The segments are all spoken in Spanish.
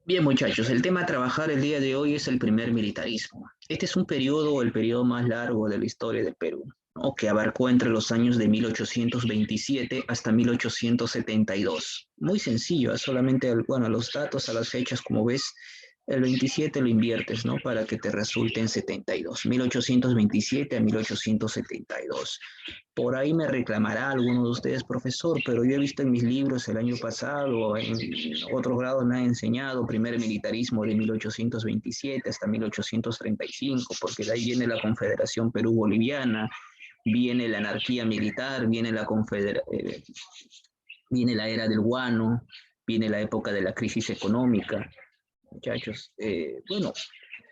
Bien, muchachos, el tema a trabajar el día de hoy es el primer militarismo. Este es un periodo, el periodo más largo de la historia del Perú, ¿no? Que abarcó entre los años de 1827 hasta 1872. Muy sencillo, solamente, bueno, a los datos, a las fechas, como ves, el 27 lo inviertes, ¿no? Para que te resulte en 72, 1827 a 1872. Por ahí me reclamará alguno de ustedes, profesor, pero yo he visto en mis libros el año pasado, en otros grados me han enseñado primer militarismo de 1827 hasta 1835, porque de ahí viene la Confederación Perú-Boliviana, viene la anarquía militar, viene la era del guano, viene la época de la crisis económica. Muchachos, bueno,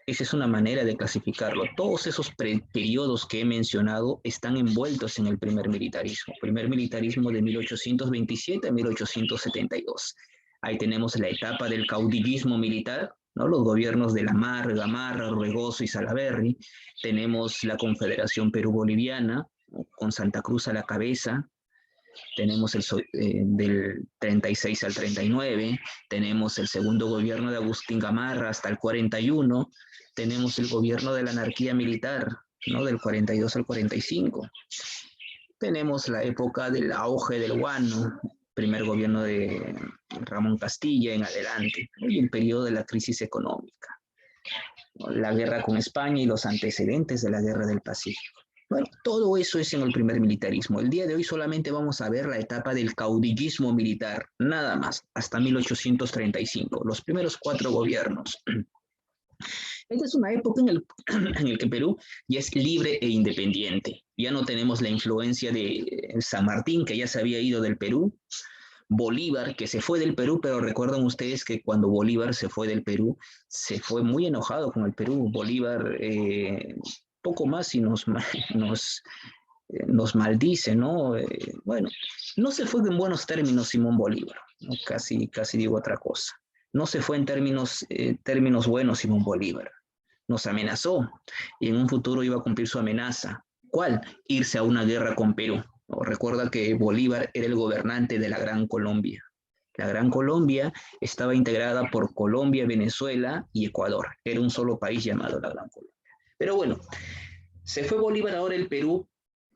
esa es una manera de clasificarlo. Todos esos periodos que he mencionado están envueltos en el primer militarismo de 1827 a 1872. Ahí tenemos la etapa del caudillismo militar, ¿no? Los gobiernos de Lamar, Gamarra, Orbegoso y Salaverry. Tenemos la Confederación Perú-Boliviana, ¿no? Con Santa Cruz a la cabeza. Tenemos del 36 al 39, tenemos el segundo gobierno de Agustín Gamarra hasta el 41, tenemos el gobierno de la anarquía militar, ¿no? Del 42 al 45. Tenemos la época del auge del guano, primer gobierno de Ramón Castilla en adelante, ¿no? Y el periodo de la crisis económica, ¿no? La guerra con España y los antecedentes de la guerra del Pacífico. Bueno, todo eso es en el primer militarismo. El día de hoy solamente vamos a ver la etapa del caudillismo militar, nada más, hasta 1835, los primeros 4 gobiernos. Esta es una época en el que Perú ya es libre e independiente. Ya no tenemos la influencia de San Martín, que ya se había ido del Perú, Bolívar, que se fue del Perú, pero recuerdan ustedes que cuando Bolívar se fue del Perú, se fue muy enojado con el Perú. Bolívar poco más y nos maldice, ¿no? Bueno, no se fue en buenos términos Simón Bolívar, ¿no? Casi digo otra cosa. No se fue en términos buenos Simón Bolívar. Nos amenazó y en un futuro iba a cumplir su amenaza. ¿Cuál? Irse a una guerra con Perú. ¿No? Recuerda que Bolívar era el gobernante de la Gran Colombia. La Gran Colombia estaba integrada por Colombia, Venezuela y Ecuador. Era un solo país llamado la Gran Colombia. Pero bueno, se fue Bolívar, ahora el Perú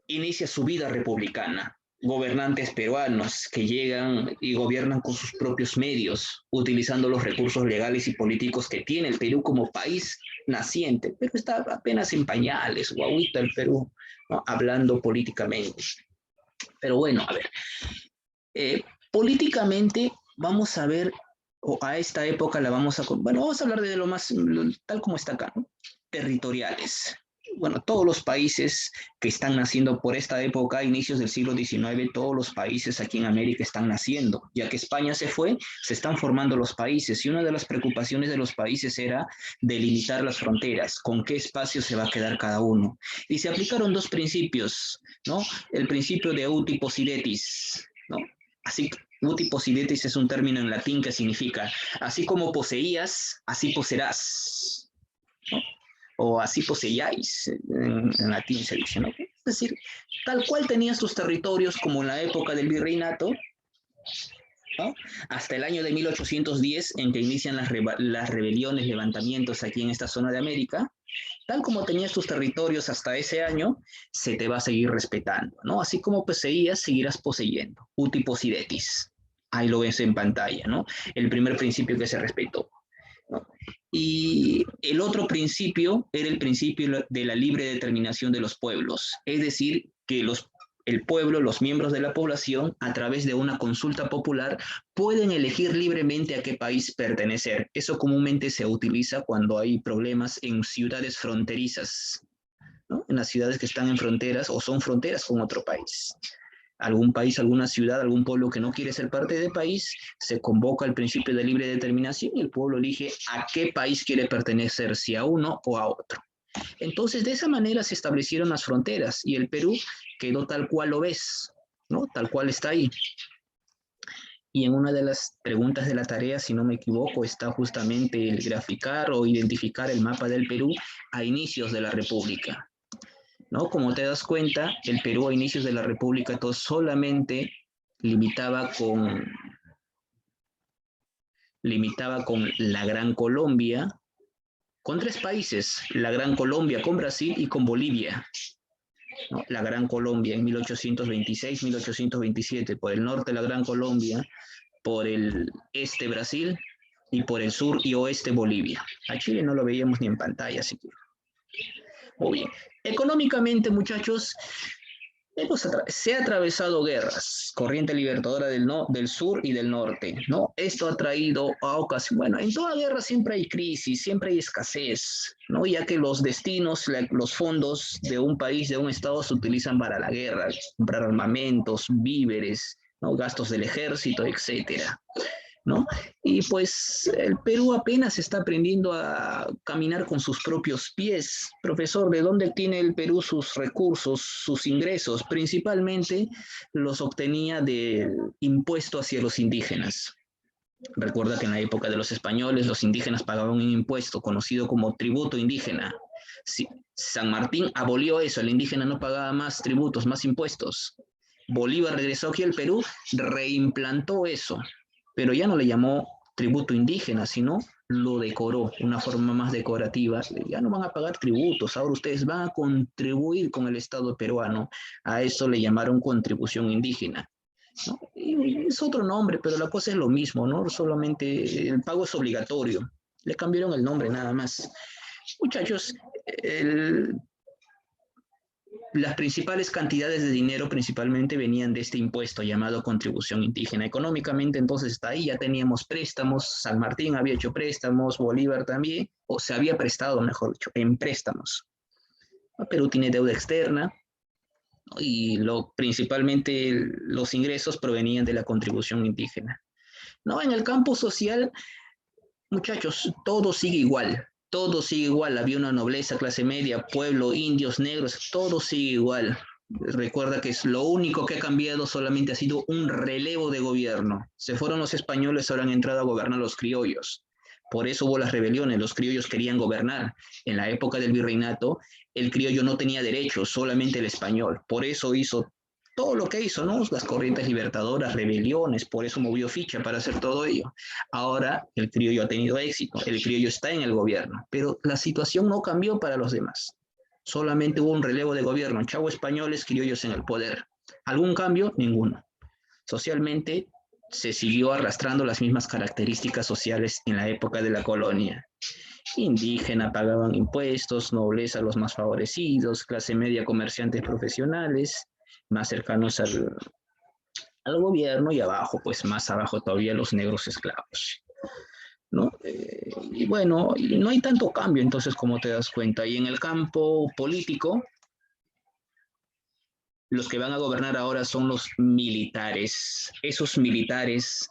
inicia su vida republicana. Gobernantes peruanos que llegan y gobiernan con sus propios medios, utilizando los recursos legales y políticos que tiene el Perú como país naciente, pero está apenas en pañales, guauita el Perú, ¿no? Hablando políticamente. Pero bueno, a ver, políticamente vamos a ver, o a esta época la vamos a, bueno, vamos a hablar de lo más, tal como está acá, ¿no? Territoriales. Bueno, todos los países que están naciendo por esta época, inicios del siglo XIX, todos los países aquí en América están naciendo. Ya que España se fue, se están formando los países y una de las preocupaciones de los países era delimitar las fronteras, con qué espacio se va a quedar cada uno. Y se aplicaron 2 principios, ¿no? El principio de uti possidetis, ¿no? Así, uti possidetis es un término en latín que significa, así como poseías, así poseerás, ¿no? O así poseíais, en latín se dice, ¿no? Es decir, tal cual tenías tus territorios como en la época del virreinato, ¿no? Hasta el año de 1810, en que inician las rebeliones, levantamientos aquí en esta zona de América, tal como tenías tus territorios hasta ese año, se te va a seguir respetando, ¿no? Así como poseías, seguirás poseyendo. Uti possidetis. Ahí lo ves en pantalla, ¿no? El primer principio que se respetó, ¿no? Y el otro principio era el principio de la libre determinación de los pueblos, es decir, que el pueblo, los miembros de la población, a través de una consulta popular, pueden elegir libremente a qué país pertenecer. Eso comúnmente se utiliza cuando hay problemas en ciudades fronterizas, ¿no? En las ciudades que están en fronteras o son fronteras con otro país. Algún país, alguna ciudad, algún pueblo que no quiere ser parte del país, se convoca el principio de libre determinación y el pueblo elige a qué país quiere pertenecer, si a uno o a otro. Entonces, de esa manera se establecieron las fronteras y el Perú quedó tal cual lo ves, ¿no? Tal cual está ahí. Y en una de las preguntas de la tarea, si no me equivoco, está justamente el graficar o identificar el mapa del Perú a inicios de la República, ¿no? Como te das cuenta, el Perú a inicios de la República todo solamente limitaba limitaba con la Gran Colombia, con 3 países, la Gran Colombia, con Brasil y con Bolivia. ¿No? La Gran Colombia en 1826-1827, por el norte la Gran Colombia, por el este Brasil y por el sur y oeste Bolivia. A Chile no lo veíamos ni en pantalla siquiera. Muy bien. Económicamente, muchachos, se ha atravesado guerras, corriente libertadora del sur y del norte, ¿no? Esto ha traído a ocasión, bueno, en toda guerra siempre hay crisis, siempre hay escasez, ¿no? Ya que los destinos, los fondos de un país, de un estado, se utilizan para la guerra, comprar armamentos, víveres, ¿no? Gastos del ejército, etcétera. ¿No? Y pues el Perú apenas está aprendiendo a caminar con sus propios pies. Profesor, ¿de dónde tiene el Perú sus recursos, sus ingresos? Principalmente los obtenía del impuesto hacia los indígenas. Recuerda que en la época de los españoles los indígenas pagaban un impuesto conocido como tributo indígena. Si San Martín abolió eso, el indígena no pagaba más tributos, más impuestos. Bolívar regresó aquí al Perú, reimplantó eso, pero ya no le llamó tributo indígena, sino lo decoró, una forma más decorativa. Ya no van a pagar tributos, ahora ustedes van a contribuir con el Estado peruano. A eso le llamaron contribución indígena, ¿no? Y es otro nombre, pero la cosa es lo mismo, ¿no? Solamente el pago es obligatorio. Le cambiaron el nombre nada más. Muchachos, el, las principales cantidades de dinero principalmente venían de este impuesto llamado contribución indígena. Económicamente entonces está ahí, ya teníamos préstamos, San Martín había hecho préstamos, Bolívar también, o se había prestado, mejor dicho, en préstamos. Perú tiene deuda externa, ¿no? Y principalmente los ingresos provenían de la contribución indígena. ¿No? En el campo social, muchachos, todo sigue igual. Todo sigue igual, había una nobleza, clase media, pueblo, indios, negros, todo sigue igual. Recuerda que es lo único que ha cambiado solamente ha sido un relevo de gobierno. Se fueron los españoles, ahora han entrado a gobernar los criollos. Por eso hubo las rebeliones, los criollos querían gobernar. En la época del virreinato, el criollo no tenía derechos, solamente el español. Por eso hizo todo lo que hizo, ¿no? Las corrientes libertadoras, rebeliones, por eso movió ficha para hacer todo ello. Ahora el criollo ha tenido éxito, el criollo está en el gobierno, pero la situación no cambió para los demás. Solamente hubo un relevo de gobierno, chavo españoles, criollos en el poder. ¿Algún cambio? Ninguno. Socialmente se siguió arrastrando las mismas características sociales en la época de la colonia. Indígena pagaban impuestos, nobleza los más favorecidos, clase media comerciantes profesionales, más cercanos al gobierno, y abajo, pues más abajo todavía los negros esclavos, ¿no? Y bueno, y no hay tanto cambio, entonces, como te das cuenta. Y en el campo político, los que van a gobernar ahora son los militares, esos militares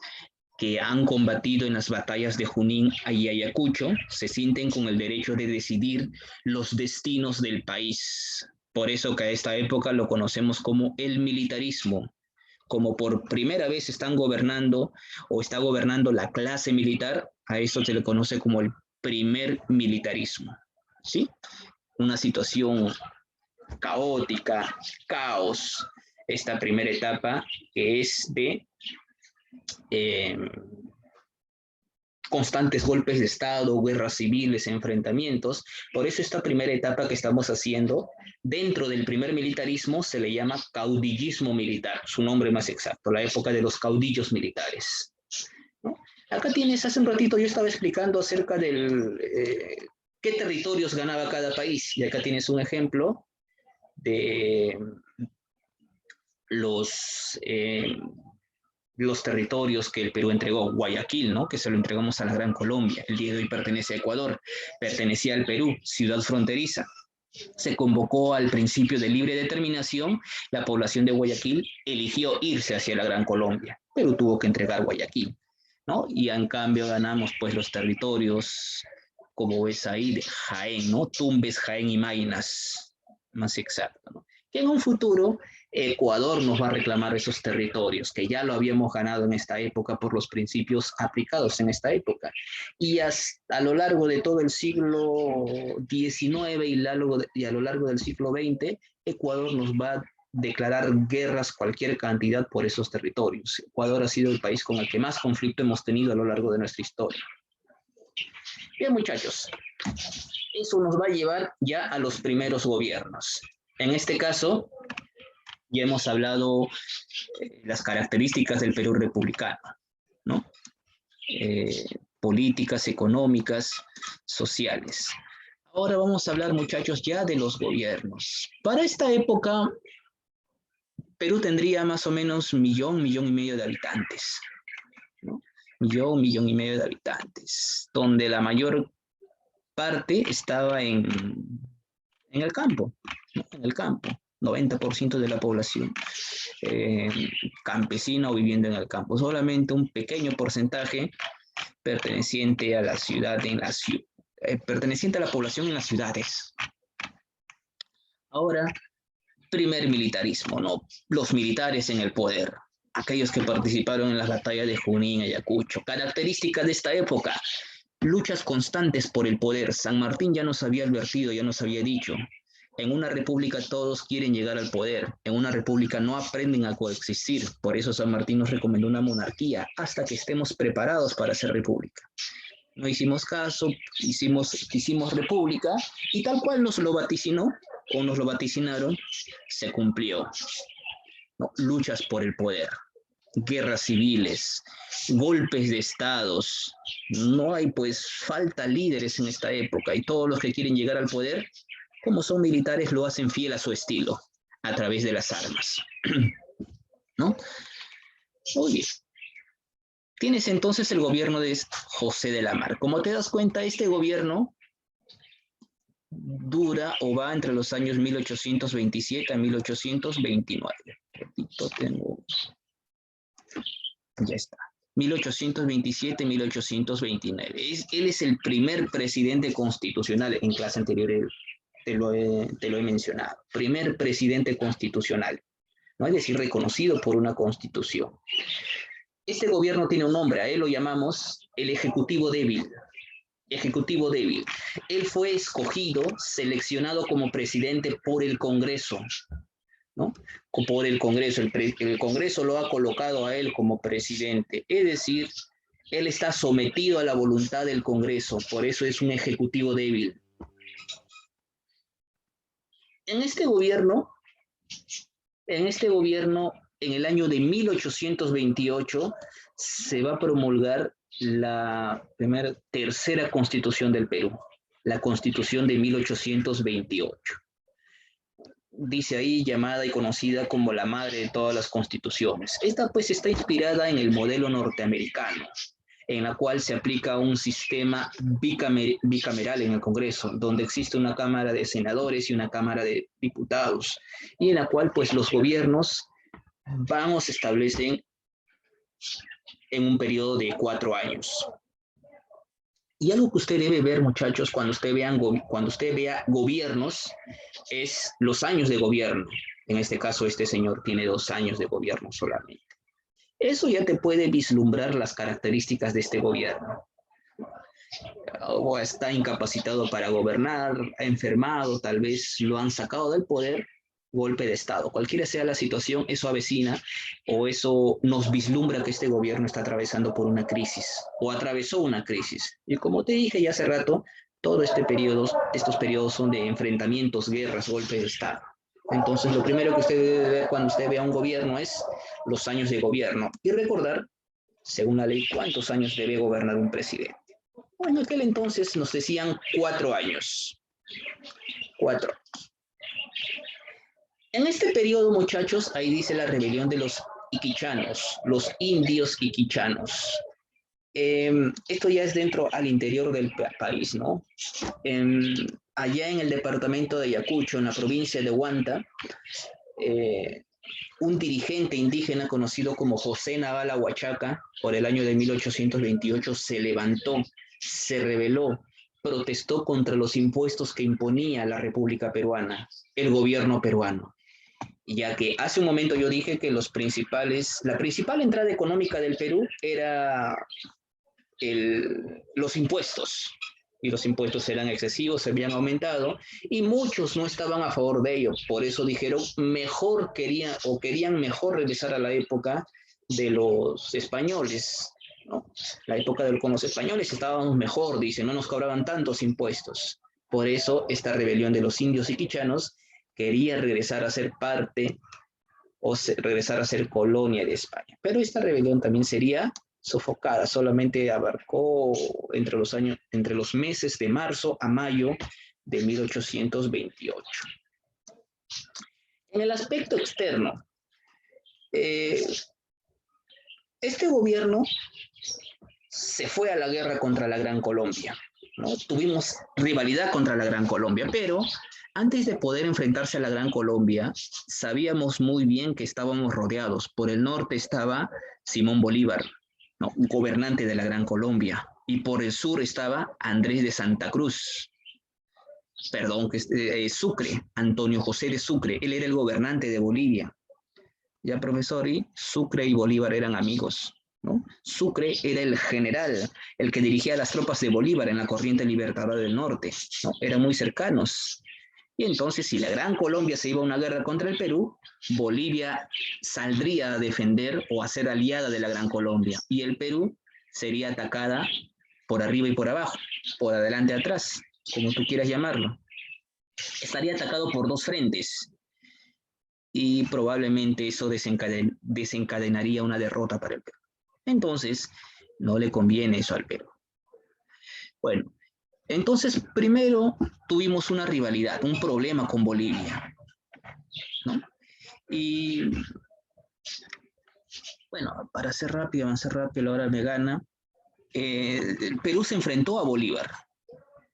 que han combatido en las batallas de Junín y Ayacucho, se sienten con el derecho de decidir los destinos del país. Por eso que a esta época lo conocemos como el militarismo. Como por primera vez están gobernando o está gobernando la clase militar, a eso se le conoce como el primer militarismo, ¿sí? Una situación caótica, caos, esta primera etapa que es de eh, constantes golpes de Estado, guerras civiles, enfrentamientos. Por eso esta primera etapa que estamos haciendo dentro del primer militarismo se le llama caudillismo militar, su nombre más exacto, la época de los caudillos militares, ¿no? Acá tienes, hace un ratito yo estaba explicando acerca del qué territorios ganaba cada país, y acá tienes un ejemplo de los territorios que el Perú entregó. Guayaquil, ¿no? Que se lo entregamos a la Gran Colombia. El día de hoy pertenece a Ecuador, pertenecía al Perú, ciudad fronteriza. Se convocó al principio de libre determinación, la población de Guayaquil eligió irse hacia la Gran Colombia, pero tuvo que entregar Guayaquil, ¿no? Y en cambio ganamos pues los territorios, como ves ahí, de Jaén, ¿no? Tumbes, Jaén y Maynas, más exacto, ¿no? Que en un futuro Ecuador nos va a reclamar esos territorios, que ya lo habíamos ganado en esta época por los principios aplicados en esta época. Y a lo largo de todo el siglo XIX y a lo largo del siglo XX, Ecuador nos va declarar guerras cualquier cantidad por esos territorios. Ecuador ha sido el país con el que más conflicto hemos tenido a lo largo de nuestra historia. Bien, muchachos, eso nos va a llevar ya a los primeros gobiernos. En este caso, ya hemos hablado las características del Perú republicano, ¿no? Políticas, económicas, sociales. Ahora vamos a hablar, muchachos, ya de los gobiernos. Para esta época, Perú tendría más o menos millón y medio de habitantes, ¿no? Millón y medio de habitantes, donde la mayor parte estaba en el campo, ¿no? En el campo. 90% de la población campesina o viviendo en el campo. Solamente un pequeño porcentaje perteneciente a la ciudad, perteneciente a la población en las ciudades. Ahora, primer militarismo, ¿no? Los militares en el poder, aquellos que participaron en las batallas de Junín, Ayacucho. Características de esta época, luchas constantes por el poder. San Martín ya nos había advertido, ya nos había dicho, en una república todos quieren llegar al poder, en una república no aprenden a coexistir, por eso San Martín nos recomendó una monarquía, hasta que estemos preparados para ser república. No hicimos caso, quisimos república, y tal cual nos lo vaticinó, o nos lo vaticinaron, se cumplió, ¿no? Luchas por el poder, guerras civiles, golpes de estados, no hay pues falta líderes en esta época, y todos los que quieren llegar al poder, como son militares, lo hacen fiel a su estilo, a través de las armas, ¿no? Oye, tienes entonces el gobierno de José de la Mar. Como te das cuenta, este gobierno dura o va entre los años 1827 a 1829. Repito, ya está. 1827-1829. Él es el primer presidente constitucional. En clase anterior te lo he mencionado. Primer presidente constitucional, ¿no? Es decir, reconocido por una constitución. Este gobierno tiene un nombre, a él lo llamamos el Ejecutivo Débil. Ejecutivo Débil. Él fue escogido, seleccionado como presidente por el Congreso, ¿no? Por el Congreso. El Congreso lo ha colocado a él como presidente. Es decir, él está sometido a la voluntad del Congreso, por eso es un ejecutivo débil. En este gobierno, en el año de 1828, se va a promulgar la tercera constitución del Perú, la constitución de 1828. Dice ahí, llamada y conocida como la madre de todas las constituciones. Esta pues está inspirada en el modelo norteamericano, en la cual se aplica un sistema bicameral en el Congreso, donde existe una Cámara de Senadores y una Cámara de Diputados, y en la cual pues los gobiernos se establecen en un periodo de 4 años. Y algo que usted debe ver, muchachos, cuando usted vea gobiernos, es los años de gobierno. En este caso, este señor tiene 2 años de gobierno solamente. Eso ya te puede vislumbrar las características de este gobierno. O está incapacitado para gobernar, ha enfermado, tal vez lo han sacado del poder, golpe de Estado. Cualquiera sea la situación, eso avecina o eso nos vislumbra que este gobierno está atravesando por una crisis o atravesó una crisis. Y como te dije ya hace rato, todo estos periodos son de enfrentamientos, guerras, golpes de Estado. Entonces, lo primero que usted debe ver cuando usted vea un gobierno es los años de gobierno y recordar, según la ley, cuántos años debe gobernar un presidente. Bueno, en aquel entonces nos decían 4 años. 4. En este periodo, muchachos, ahí dice la rebelión de los iquichanos, los indios iquichanos. Esto ya es dentro al interior del país, ¿no? Allá en el departamento de Ayacucho, en la provincia de Huanta, un dirigente indígena conocido como José Navala Huachaca, por el año de 1828, se levantó, se rebeló, protestó contra los impuestos que imponía la República Peruana, el gobierno peruano. Ya que hace un momento yo dije que la principal entrada económica del Perú era los impuestos, y los impuestos eran excesivos, se habían aumentado, y muchos no estaban a favor de ello. Por eso dijeron, querían mejor regresar a la época de los españoles, ¿no? La época con los españoles estábamos mejor, dicen, no nos cobraban tantos impuestos. Por eso esta rebelión de los indios y quichanos quería regresar a ser parte regresar a ser colonia de España. Pero esta rebelión también sería sofocada, solamente abarcó entre los meses de marzo a mayo de 1828. En el aspecto externo, este gobierno se fue a la guerra contra la Gran Colombia, ¿no? Tuvimos rivalidad contra la Gran Colombia, pero antes de poder enfrentarse a la Gran Colombia, sabíamos muy bien que estábamos rodeados. Por el norte estaba Simón Bolívar, ¿no? Gobernante de la Gran Colombia, y por el sur estaba Andrés de Santa Cruz, Sucre, Antonio José de Sucre, él era el gobernante de Bolivia. Ya, profesor, y Sucre y Bolívar eran amigos, ¿no? Sucre era el general, el que dirigía las tropas de Bolívar en la corriente libertadora del norte, ¿no? Eran muy cercanos. Y entonces, si la Gran Colombia se iba a una guerra contra el Perú, Bolivia saldría a defender o a ser aliada de la Gran Colombia. Y el Perú sería atacada por arriba y por abajo, por adelante y atrás, como tú quieras llamarlo. Estaría atacado por dos frentes. Y probablemente eso desencadenaría una derrota para el Perú. Entonces, no le conviene eso al Perú. Bueno, entonces primero tuvimos una rivalidad, un problema con Bolivia, ¿no? Y bueno, para ser rápido, avanzar rápido, la hora me gana. El Perú se enfrentó a Bolívar,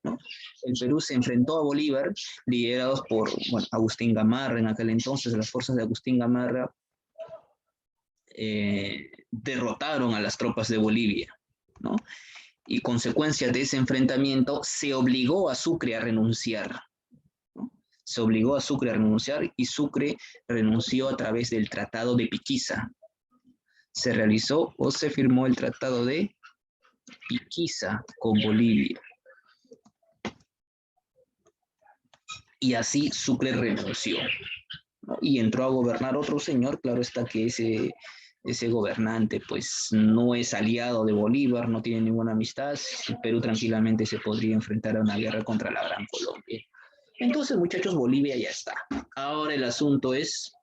¿no? El Perú se enfrentó a Bolívar, liderados por Agustín Gamarra en aquel entonces. Las fuerzas de Agustín Gamarra derrotaron a las tropas de Bolivia, ¿no? Y consecuencia de ese enfrentamiento se obligó a Sucre a renunciar, ¿no? Se obligó a Sucre a renunciar y Sucre renunció a través del Tratado de Piquiza. Se realizó o se firmó el Tratado de Piquiza con Bolivia. Y así Sucre renunció, ¿no? Y entró a gobernar otro señor. Claro está que ese gobernante pues no es aliado de Bolívar, no tiene ninguna amistad. El Perú tranquilamente se podría enfrentar a una guerra contra la Gran Colombia. Entonces, muchachos, Bolivia ya está. Ahora el asunto es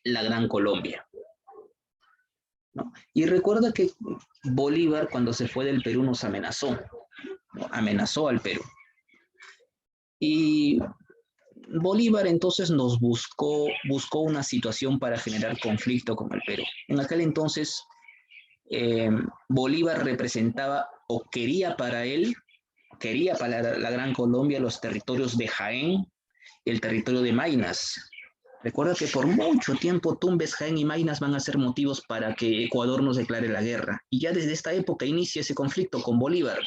la Gran Colombia, ¿no? Y recuerda que Bolívar, cuando se fue del Perú, nos amenazó, ¿no? Amenazó al Perú. Y Bolívar entonces buscó una situación para generar conflicto con el Perú. En aquel entonces, Bolívar representaba o quería para la Gran Colombia los territorios de Jaén y el territorio de Maynas. Recuerda que por mucho tiempo Tumbes, Jaén y Maynas van a ser motivos para que Ecuador nos declare la guerra. Y ya desde esta época inicia ese conflicto con Bolívar.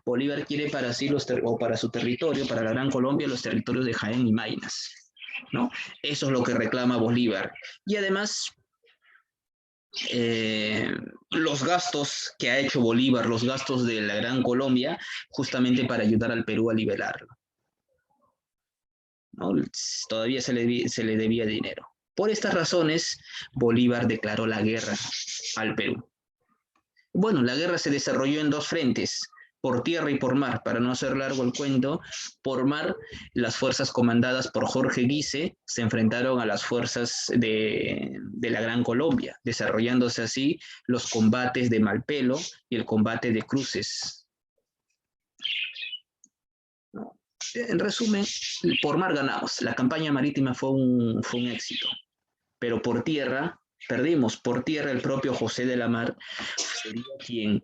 Bolívar quiere para sí o para su territorio, para la Gran Colombia, los territorios de Jaén y Maynas, ¿no? Eso es lo que reclama Bolívar. Y además, los gastos que ha hecho Bolívar, los gastos de la Gran Colombia, justamente para ayudar al Perú a liberarlo, ¿no? Todavía se le debía dinero. Por estas razones, Bolívar declaró la guerra al Perú. Bueno, la guerra se desarrolló en dos frentes, por tierra y por mar. Para no hacer largo el cuento, por mar, las fuerzas comandadas por Jorge Guise se enfrentaron a las fuerzas de la Gran Colombia, desarrollándose así los combates de Malpelo y el combate de Cruces. ¿No? En resumen, por mar ganamos. La campaña marítima fue un éxito, pero por tierra perdimos. Por tierra el propio José de la Mar sería quien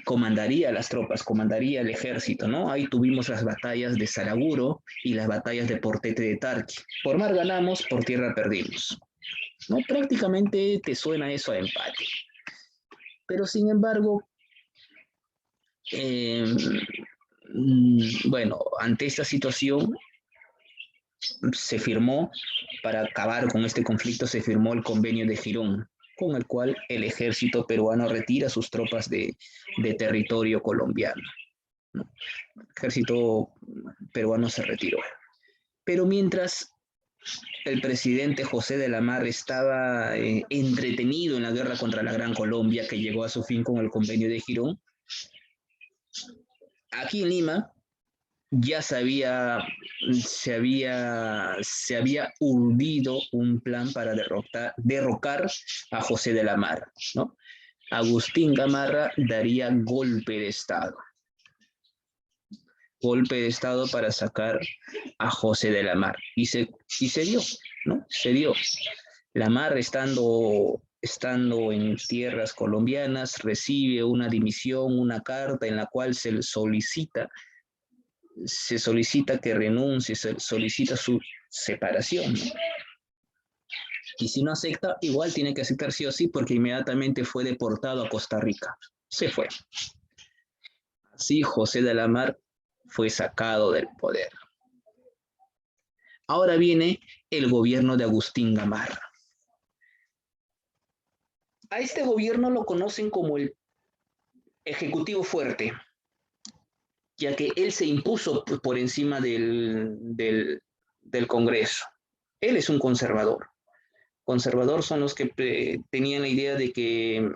comandaría las tropas, comandaría el ejército, ¿no? Ahí tuvimos las batallas de Saraguro y las batallas de Portete de Tarqui. Por mar ganamos, por tierra perdimos, ¿no? Prácticamente te suena eso a empate. Pero sin embargo, bueno, ante esta situación se firmó, para acabar con este conflicto, se firmó el Convenio de Girón, con el cual el ejército peruano retira sus tropas de territorio colombiano, ¿no? El ejército peruano se retiró. Pero mientras el presidente José de la Mar estaba entretenido en la guerra contra la Gran Colombia, que llegó a su fin con el convenio de Girón, aquí en Lima ya se había urdido un plan para derrocar a José de la Mar, ¿no? Agustín Gamarra daría golpe de Estado para sacar a José de la Mar. Y se dio, ¿no? Se dio. La Mar, estando en tierras colombianas, recibe una dimisión, una carta en la cual se solicita que renuncie, se solicita su separación, ¿no? Y si no acepta, igual tiene que aceptar sí o sí, porque inmediatamente fue deportado a Costa Rica. Se fue. Así José de la Mar fue sacado del poder. Ahora viene el gobierno de Agustín Gamarra. A este gobierno lo conocen como el Ejecutivo Fuerte, ya que él se impuso por encima del Congreso. Él es un conservador. Conservador son los que tenían la idea de que,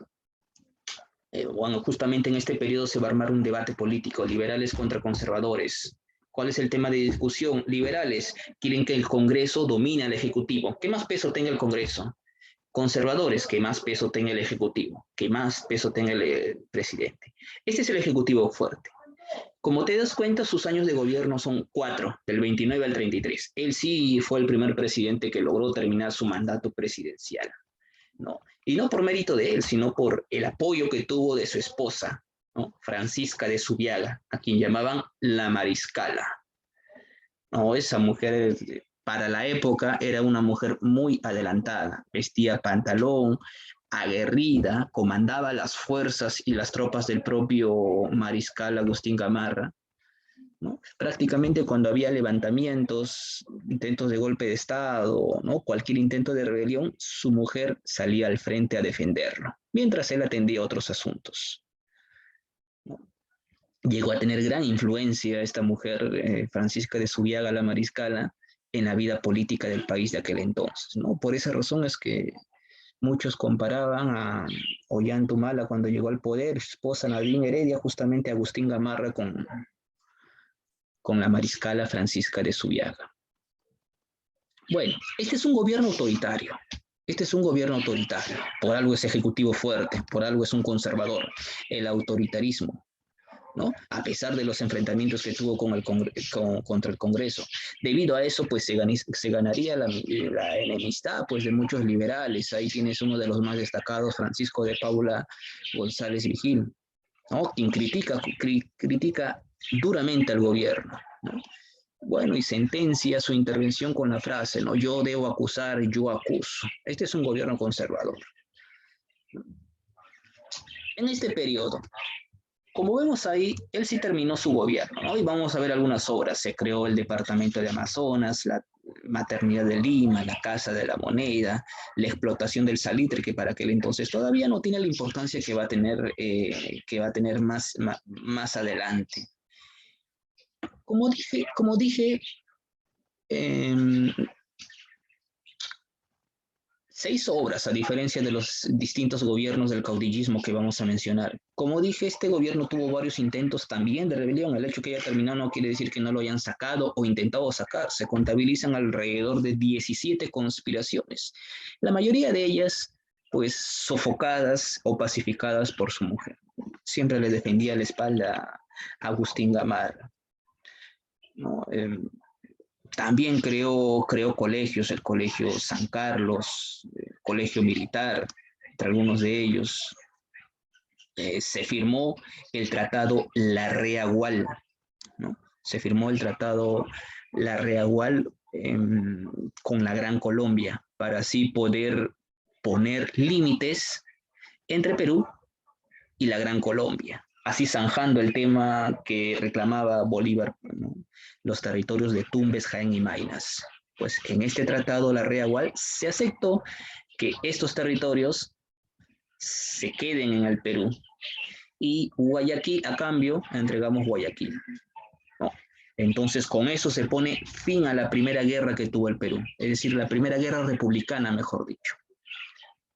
bueno, justamente en este periodo se va a armar un debate político, liberales contra conservadores. ¿Cuál es el tema de discusión? Liberales quieren que el Congreso domine al Ejecutivo. ¿Qué más peso tenga el Congreso? Conservadores, que más peso tenga el Ejecutivo, que más peso tenga el presidente. Este es el Ejecutivo Fuerte. Como te das cuenta, sus años de gobierno son 4, del 29 al 33. Él sí fue el primer presidente que logró terminar su mandato presidencial, ¿no? Y no por mérito de él, sino por el apoyo que tuvo de su esposa, ¿no? Francisca de Zubiaga, a quien llamaban la Mariscala, ¿no? Esa mujer, para la época, era una mujer muy adelantada, vestía pantalón, aguerrida, comandaba las fuerzas y las tropas del propio mariscal Agustín Gamarra, ¿no? Prácticamente cuando había levantamientos, intentos de golpe de Estado, ¿no? Cualquier intento de rebelión, su mujer salía al frente a defenderlo, mientras él atendía otros asuntos, ¿no? Llegó a tener gran influencia esta mujer, Francisca de Zubiaga, la Mariscala, en la vida política del país de aquel entonces, ¿no? Por esa razón es que muchos comparaban a Ollantaytamala cuando llegó al poder, esposa Nadine Heredia, justamente a Agustín Gamarra con la Mariscala Francisca de Zubiaga. Bueno, este es un gobierno autoritario. Este es un gobierno autoritario. Por algo es ejecutivo fuerte, por algo es un conservador. El autoritarismo, ¿no? A pesar de los enfrentamientos que tuvo contra el Congreso. Debido a eso, pues se ganaría la enemistad, pues, de muchos liberales. Ahí tienes uno de los más destacados, Francisco de Paula González Vigil, ¿no? Quien critica duramente al gobierno, ¿no? Bueno, y sentencia su intervención con la frase, ¿no? Yo debo acusar, yo acuso. Este es un gobierno conservador. En este periodo, como vemos ahí, él sí terminó su gobierno, ¿no? Y vamos a ver algunas obras. Se creó el Departamento de Amazonas, la Maternidad de Lima, la Casa de la Moneda, la explotación del salitre, que para aquel entonces todavía no tiene la importancia que va a tener más adelante. Como dije, 6 obras, a diferencia de los distintos gobiernos del caudillismo que vamos a mencionar. Como dije, este gobierno tuvo varios intentos también de rebelión. El hecho que haya terminado no quiere decir que no lo hayan sacado o intentado sacar. Se contabilizan alrededor de 17 conspiraciones. La mayoría de ellas, pues, sofocadas o pacificadas por su mujer. Siempre le defendía la espalda a Agustín Gamarra, ¿no? También creó colegios, el Colegio San Carlos, el Colegio Militar, entre algunos de ellos. Se firmó el Tratado Larrea-Gual, ¿no? Se firmó el Tratado Larrea-Gual con la Gran Colombia, para así poder poner límites entre Perú y la Gran Colombia, así zanjando el tema que reclamaba Bolívar, ¿no? Los territorios de Tumbes, Jaén y Maynas. Pues en este tratado, la Larrea-Gual, se aceptó que estos territorios se queden en el Perú. Y Guayaquil, a cambio, entregamos Guayaquil, ¿no? Entonces, con eso se pone fin a la primera guerra que tuvo el Perú, es decir, la primera guerra republicana, mejor dicho.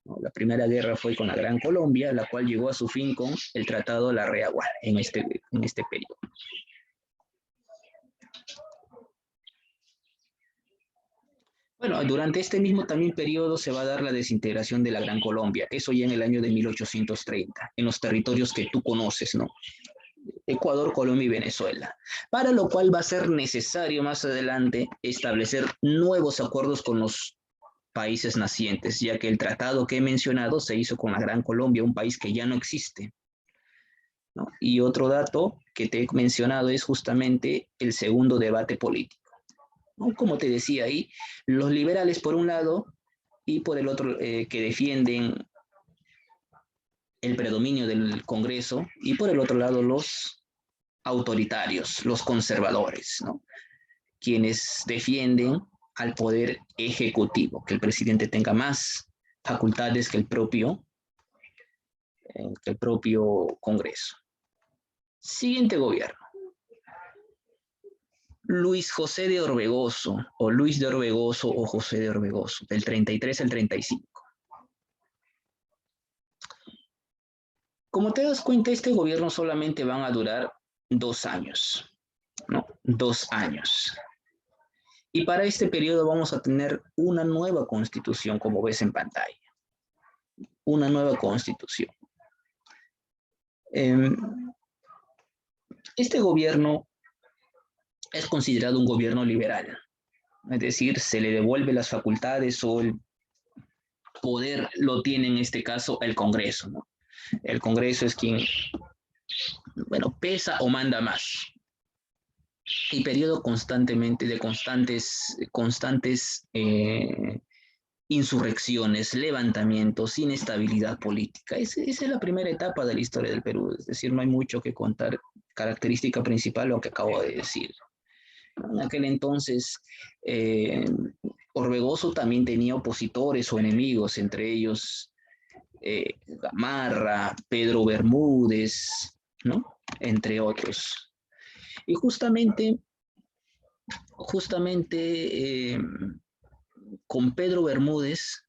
¿No? La primera guerra fue con la Gran Colombia, la cual llegó a su fin con el Tratado de la Reaguana en este periodo. Bueno, durante este mismo también periodo se va a dar la desintegración de la Gran Colombia, eso ya en el año de 1830, en los territorios que tú conoces, ¿no? Ecuador, Colombia y Venezuela, para lo cual va a ser necesario más adelante establecer nuevos acuerdos con los países nacientes, ya que el tratado que he mencionado se hizo con la Gran Colombia, un país que ya no existe, ¿no? Y otro dato que te he mencionado es justamente el segundo debate político, ¿no? Como te decía ahí, los liberales por un lado y por el otro que defienden el predominio del Congreso y por el otro lado los autoritarios, los conservadores, ¿no? Quienes defienden al poder ejecutivo, que el presidente tenga más facultades que el propio Congreso. Siguiente gobierno. Luis José de Orbegoso, o Luis de Orbegoso, o José de Orbegoso, del 33 al 35. Como te das cuenta, este gobierno solamente van a durar 2 años, ¿no? 2 años. Y para este periodo vamos a tener una nueva constitución, como ves en pantalla. Una nueva constitución. Este gobierno es considerado un gobierno liberal, es decir, se le devuelve las facultades o el poder lo tiene en este caso el Congreso, ¿no? El Congreso es quien, bueno, pesa o manda más. Y periodo constantemente de constantes insurrecciones, levantamientos, inestabilidad política. Esa es la primera etapa de la historia del Perú, es decir, no hay mucho que contar. Característica principal lo que acabo de decir. En aquel entonces, Orbegoso también tenía opositores o enemigos, entre ellos Gamarra, Pedro Bermúdez, ¿no? Entre otros. Y justamente con Pedro Bermúdez,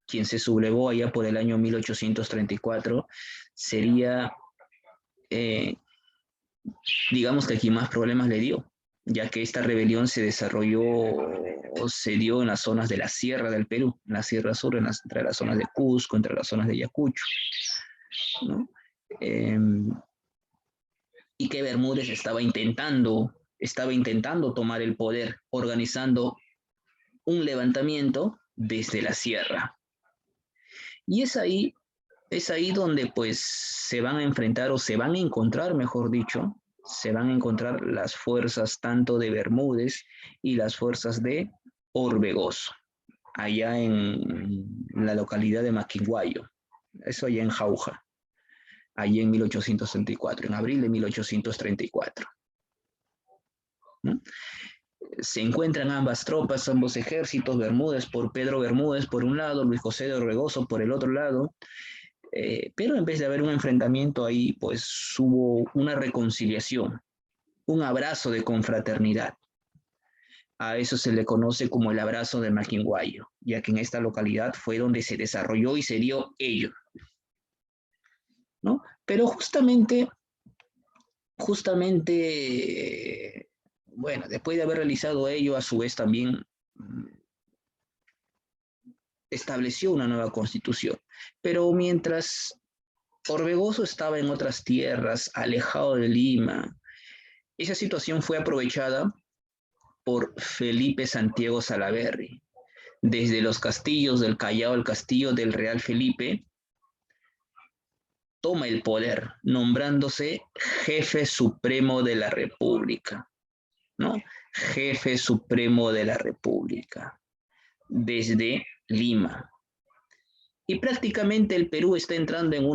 quien se sublevó allá por el año 1834, sería, digamos que quien más problemas le dio, ya que esta rebelión se desarrolló o se dio en las zonas de la sierra del Perú, en la Sierra Sur, entre las zonas de Cusco, entre las zonas de Ayacucho, ¿no? Y que Bermúdez estaba intentando tomar el poder, organizando un levantamiento desde la sierra. Y es ahí donde pues se van a enfrentar o se van a encontrar, mejor dicho, se van a encontrar las fuerzas tanto de Bermúdez y las fuerzas de Orbegoso, allá en la localidad de Maquinguayo, eso allá en Jauja, allá en 1834, en abril de 1834. ¿No? Se encuentran ambas tropas, ambos ejércitos, Bermúdez por Pedro Bermúdez por un lado, Luis José de Orbegoso por el otro lado, pero en vez de haber un enfrentamiento ahí, pues hubo una reconciliación, un abrazo de confraternidad. A eso se le conoce como el abrazo de Maquinguayo, ya que en esta localidad fue donde se desarrolló y se dio ello, ¿no? Pero justamente, bueno, después de haber realizado ello, a su vez también estableció una nueva constitución. Pero mientras Orbegoso estaba en otras tierras, alejado de Lima, esa situación fue aprovechada por Felipe Santiago Salaverry. Desde los castillos del Callao al castillo del Real Felipe, toma el poder, nombrándose jefe supremo de la República, ¿no? Jefe supremo de la República, desde Lima. Y prácticamente el Perú está entrando en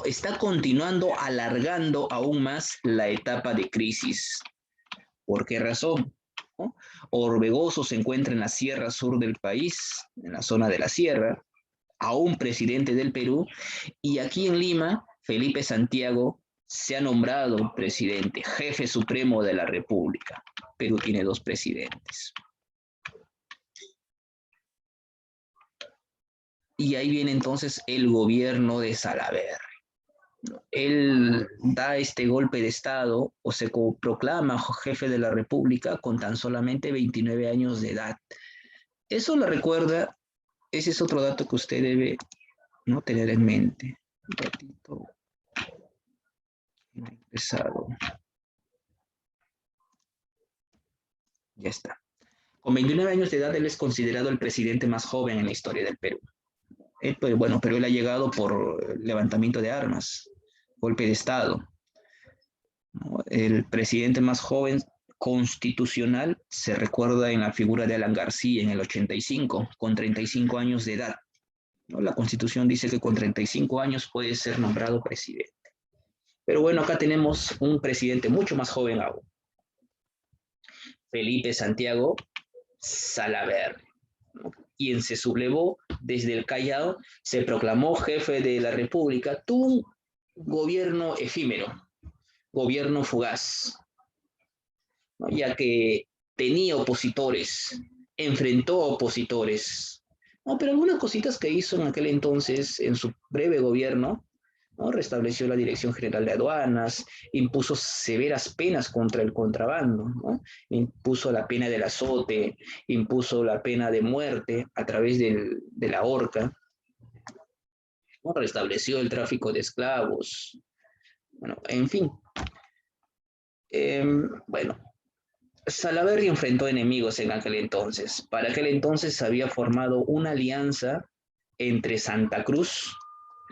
está continuando alargando aún más la etapa de crisis. ¿Por qué razón? ¿No? Orbegoso se encuentra en la sierra sur del país, en la zona de la sierra, a un presidente del Perú, y aquí en Lima, Felipe Santiago se ha nombrado presidente, jefe supremo de la República. Perú tiene 2 presidentes. Y ahí viene entonces el gobierno de Salaverry. Él da este golpe de Estado o se proclama jefe de la República con tan solamente 29 años de edad. Eso lo recuerda, ese es otro dato que usted debe, ¿no?, tener en mente. Un ratito. Ingresado. Ya está. Con 29 años de edad, él es considerado el presidente más joven en la historia del Perú. Pero él ha llegado por levantamiento de armas, golpe de Estado, ¿no? El presidente más joven constitucional se recuerda en la figura de Alan García en el 85, con 35 años de edad, ¿no? La Constitución dice que con 35 años puede ser nombrado presidente. Pero bueno, acá tenemos un presidente mucho más joven aún, Felipe Santiago Salaverry, ¿no?, quien se sublevó desde el Callao, se proclamó jefe de la República, tuvo un gobierno efímero, gobierno fugaz, ¿no?, ya que tenía opositores, enfrentó opositores, ¿no?, pero algunas cositas que hizo en aquel entonces, en su breve gobierno, ¿no?, restableció la Dirección General de Aduanas, impuso severas penas contra el contrabando, ¿no?, impuso la pena del azote, impuso la pena de muerte a través de la horca, ¿no?, restableció el tráfico de esclavos, bueno, en fin. Bueno, Salaverry enfrentó enemigos en aquel entonces. Para aquel entonces se había formado una alianza entre Santa Cruz,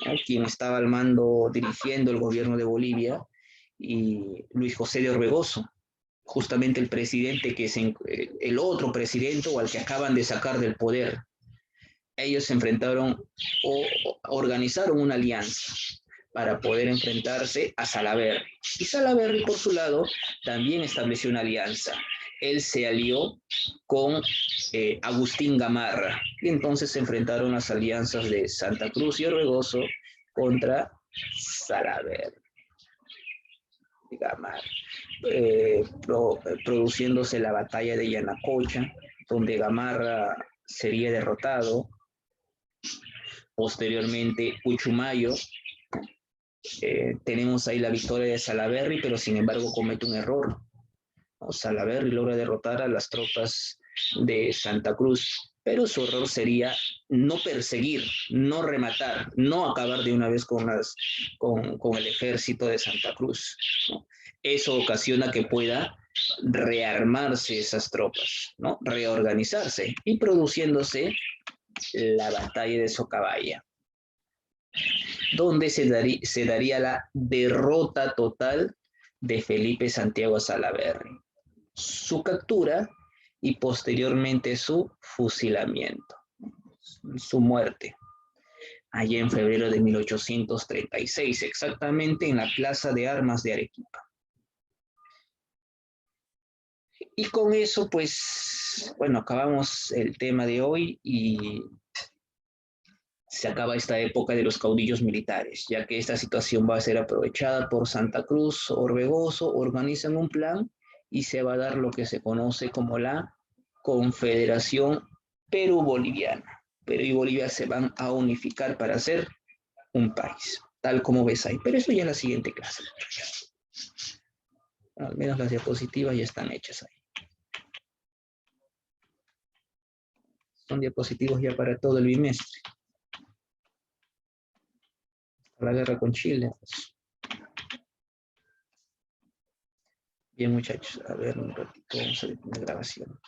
¿no?, quien estaba al mando dirigiendo el gobierno de Bolivia, y Luis José de Orbegoso, justamente el presidente el otro presidente o al que acaban de sacar del poder. Ellos se enfrentaron o organizaron una alianza para poder enfrentarse a Salaverry. Y Salaverry, por su lado, también estableció una alianza. Él se alió con Agustín Gamarra, y entonces se enfrentaron las alianzas de Santa Cruz y Orbegoso contra Salaverry. Gamarra. Produciéndose la batalla de Yanacocha, donde Gamarra sería derrotado. Posteriormente, Uchumayo. Tenemos ahí la victoria de Salaverry, pero sin embargo comete un error, ¿no? Salaverry logra derrotar a las tropas de Santa Cruz, pero su error sería no perseguir, no rematar, no acabar de una vez con el ejército de Santa Cruz, ¿no? Eso ocasiona que pueda rearmarse esas tropas, ¿no?, reorganizarse, y produciéndose la batalla de Socabaya, donde se daría la derrota total de Felipe Santiago Salaverry, su captura y posteriormente su fusilamiento, su muerte, allá en febrero de 1836, exactamente en la Plaza de Armas de Arequipa. Y con eso, pues, bueno, acabamos el tema de hoy y se acaba esta época de los caudillos militares, ya que esta situación va a ser aprovechada por Santa Cruz, Orbegoso, organizan un plan y se va a dar lo que se conoce como la Confederación Perú-Boliviana. Perú y Bolivia se van a unificar para hacer un país, tal como ves ahí. Pero eso ya es la siguiente clase. Al menos las diapositivas ya están hechas ahí. Son diapositivos ya para todo el bimestre. La guerra con Chile. Pues. Bien, muchachos, a ver un ratito, vamos a ver la grabación.